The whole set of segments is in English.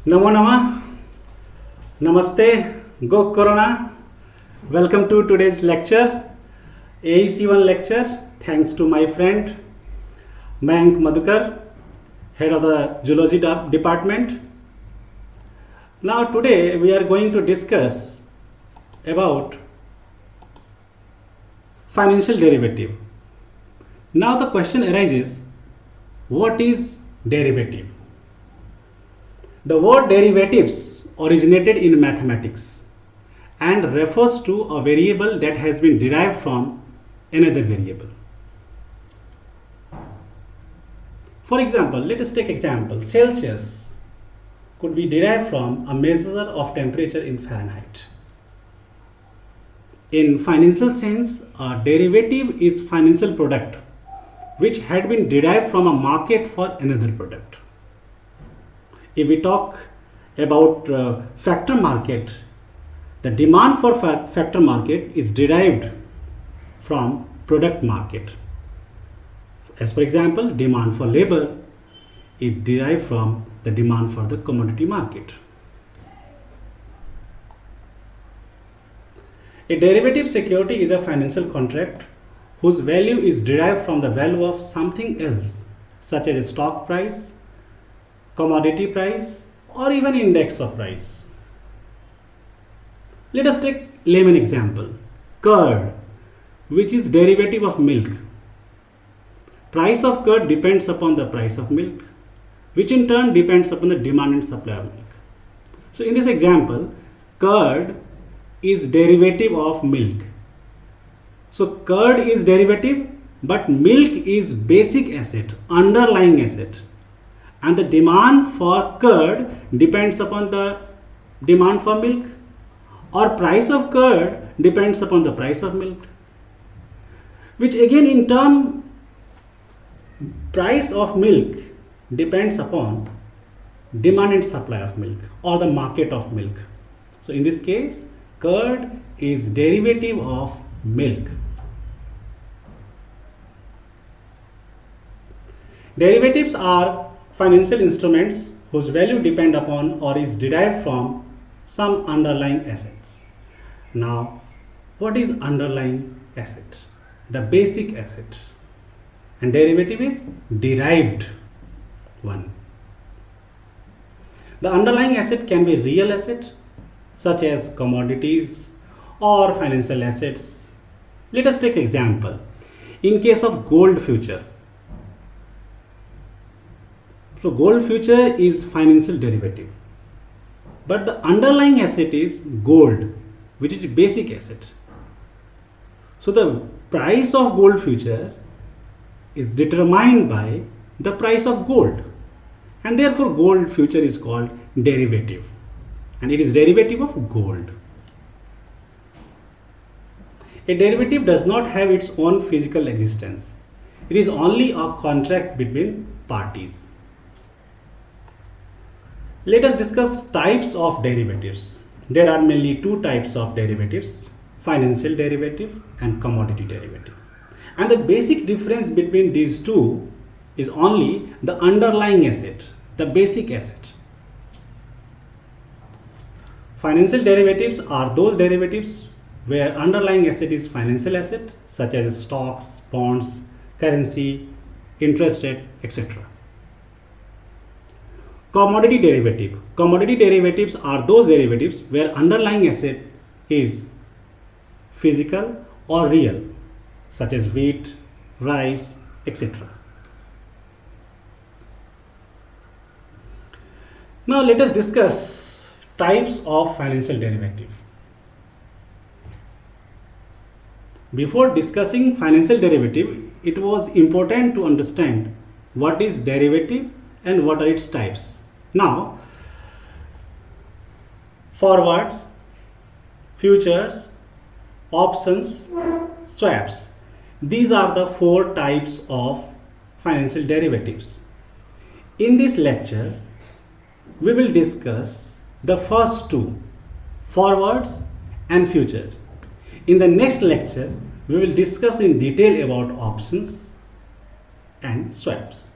Namo Namah, Namaste, Go Corona. Welcome to today's lecture, AEC1 lecture. Thanks to my friend Mayank Madhukar, head of the Zoology department. Now today we are going to discuss about financial derivative. Now the question arises, what is derivative? The word derivatives originated in mathematics and refers to a variable that has been derived from another variable. For example, let us take example. Celsius could be derived from a measure of temperature in Fahrenheit. In financial sense, a derivative is financial product which had been derived from a market for another product. If we talk about factor market, the demand for factor market is derived from product market. As for example, demand for labor is derived from the demand for the commodity market. A derivative security is a financial contract whose value is derived from the value of something else, such as a stock price, commodity price, or even index of price. Let us take layman example. Curd, which is derivative of milk. Price of curd depends upon the price of milk, which in turn depends upon the demand and supply of milk. So in this example, curd is derivative of milk. So curd is derivative, but milk is basic asset, underlying asset. And the demand for curd depends upon the demand for milk, or price of curd depends upon the price of milk, which again in turn price of milk depends upon demand and supply of milk or the market of milk. So in this case, curd is derivative of milk. Derivatives are financial instruments whose value depend upon or is derived from some underlying assets. Now, what is underlying asset? The basic asset. And derivative is derived one. The underlying asset can be real asset such as commodities or financial assets. Let us take example. In case of gold future. So gold future is financial derivative, but the underlying asset is gold, which is basic asset. So the price of gold future is determined by the price of gold, and therefore gold future is called derivative, and it is derivative of gold. A derivative does not have its own physical existence. It is only a contract between parties. Let us discuss types of derivatives. There are mainly two types of derivatives, financial derivative and commodity derivative. And the basic difference between these two is only the underlying asset, the basic asset. Financial derivatives are those derivatives where underlying asset is financial asset such as stocks, bonds, currency, interest rate, etc. Commodity derivative. Commodity derivatives are those derivatives where underlying asset is physical or real, such as wheat, rice, etc. Now let us discuss types of financial derivative. Before discussing financial derivative, it was important to understand what is derivative and what are its types. Now, forwards, futures, options, swaps. These are the four types of financial derivatives. In this lecture, we will discuss the first two, forwards and futures. In the next lecture, we will discuss in detail about options and swaps.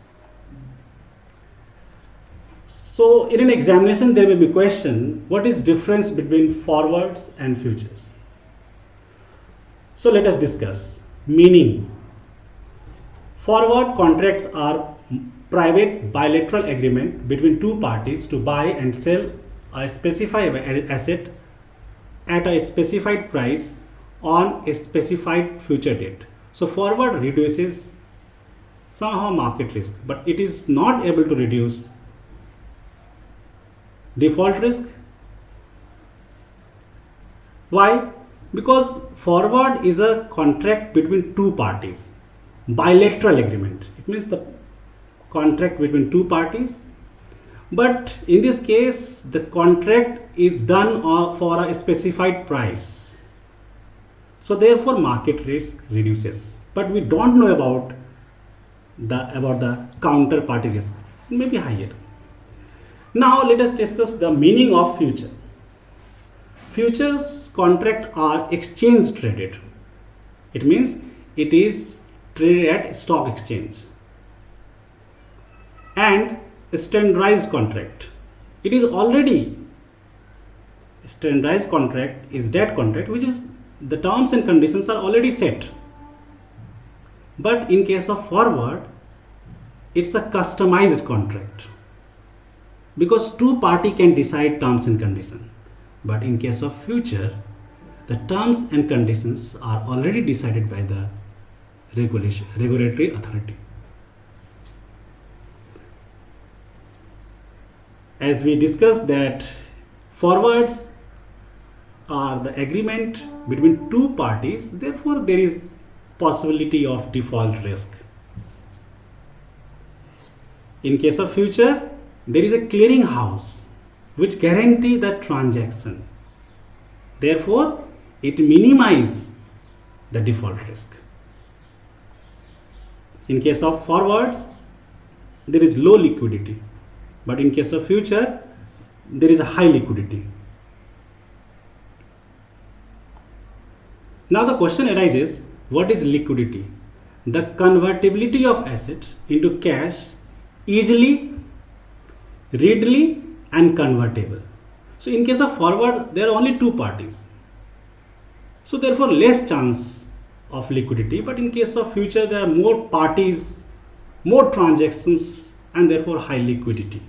So in an examination there may be question, what is difference between forwards and futures? So let us discuss meaning. Forward contracts are private bilateral agreement between two parties to buy and sell a specified asset at a specified price on a specified future date. So forward reduces somehow market risk, but it is not able to reduce default risk. Why? Because forward is a contract between two parties, bilateral agreement. It means the contract between two parties, but in this case the contract is done for a specified price. So therefore market risk reduces, but we don't know about the counterparty risk, maybe higher. Now let us discuss the meaning of future. Futures contract are exchange traded. It means it is traded at stock exchange. And a standardized contract. It is already standardized contract is that contract which is the terms and conditions are already set. But in case of forward, it's a customized contract, because two party can decide terms and conditions. But in case of future, the terms and conditions are already decided by the regulatory authority. As we discussed that forwards are the agreement between two parties, therefore there is possibility of default risk. In case of future, there is a clearing house which guarantee the transaction. Therefore, it minimizes the default risk. In case of forwards, there is low liquidity, but in case of future, there is a high liquidity. Now the question arises, what is liquidity? The convertibility of asset into cash easily, readily and convertible. So in case of forward, there are only two parties. So therefore less chance of liquidity, but in case of future there are more parties, more transactions and therefore high liquidity.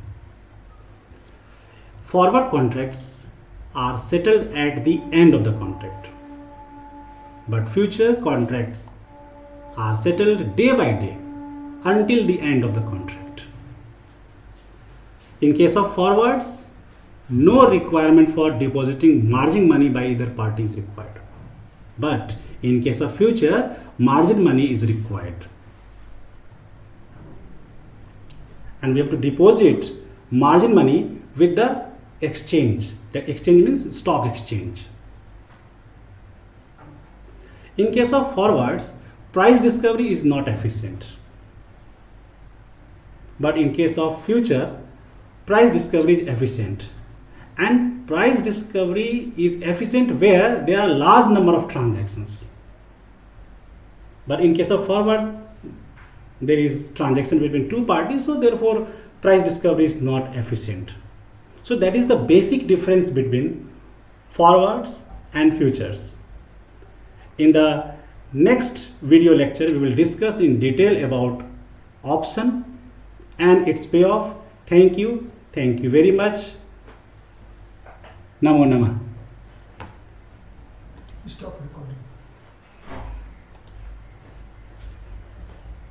Forward contracts are settled at the end of the contract, but future contracts are settled day by day until the end of the contract. In case of forwards, no requirement for depositing margin money by either party is required. But in case of future, margin money is required. And we have to deposit margin money with the exchange. That exchange means stock exchange. In case of forwards, price discovery is not efficient. But in case of future, price discovery is efficient. And price discovery is efficient where there are large number of transactions. But in case of forward, there is transaction between two parties, so therefore price discovery is not efficient. So that is the basic difference between forwards and futures. In the next video lecture, we will discuss in detail about option and its payoff. Thank you. Thank you very much. Namo Namah. Stop recording.